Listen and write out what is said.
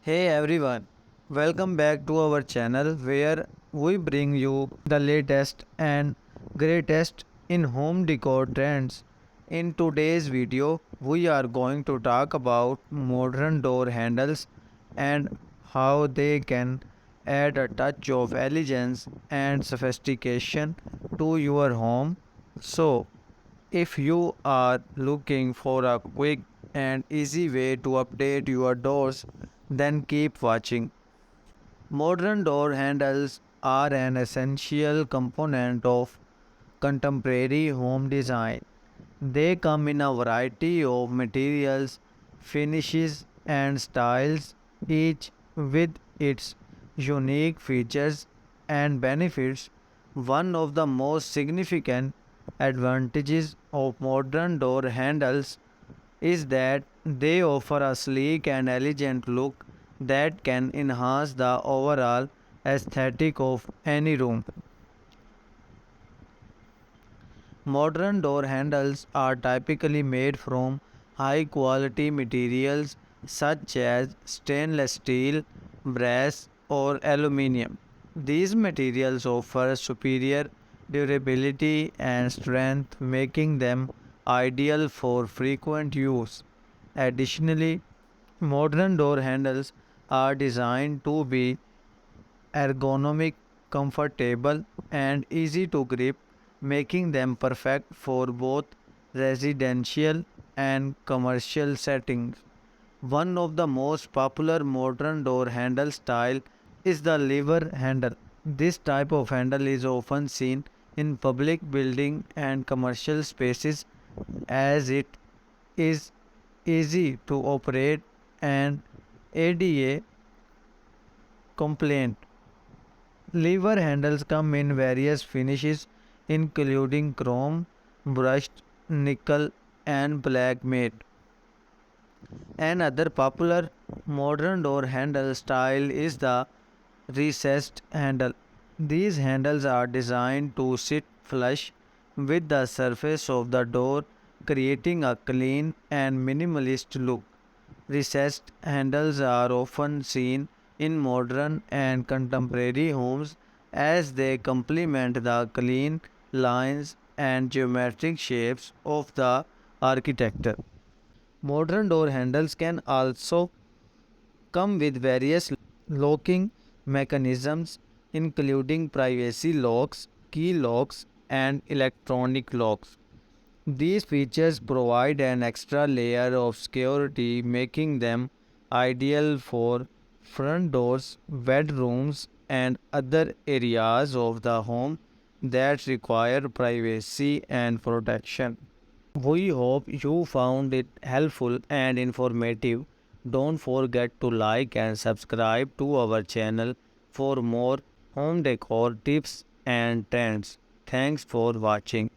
Hey everyone, welcome back to our channel where we bring you the latest and greatest in home decor trends. In today's video, we are going to talk about modern door handles and how they can add a touch of elegance and sophistication to your home. So, if you are looking for a quick and easy way to update your doors, then keep watching. Modern door handles are an essential component of contemporary home design. They come in a variety of materials, finishes, and styles, each with its unique features and benefits. One of the most significant advantages of modern door handles is that they offer a sleek and elegant look that can enhance the overall aesthetic of any room. Modern door handles are typically made from high quality materials such as stainless steel, brass, or aluminum. These materials offer superior durability and strength, making them ideal for frequent use. Additionally, modern door handles are designed to be ergonomic, comfortable, and easy to grip, making them perfect for both residential and commercial settings. One of the most popular modern door handle style is the lever handle. This type of handle is often seen in public building and commercial spaces as it is easy to operate and ADA compliant. Lever handles come in various finishes including chrome, brushed, nickel and black matte. Another popular modern door handle style is the recessed handle. These handles are designed to sit flush with the surface of the door, creating a clean and minimalist look. Recessed handles are often seen in modern and contemporary homes as they complement the clean lines and geometric shapes of the architecture. Modern door handles can also come with various locking mechanisms including privacy locks, key locks, and electronic locks. These features provide an extra layer of security, making them ideal for front doors, bedrooms, and other areas of the home that require privacy and protection. We hope you found it helpful and informative. Don't forget to like and subscribe to our channel for more home decor tips and trends. Thanks for watching.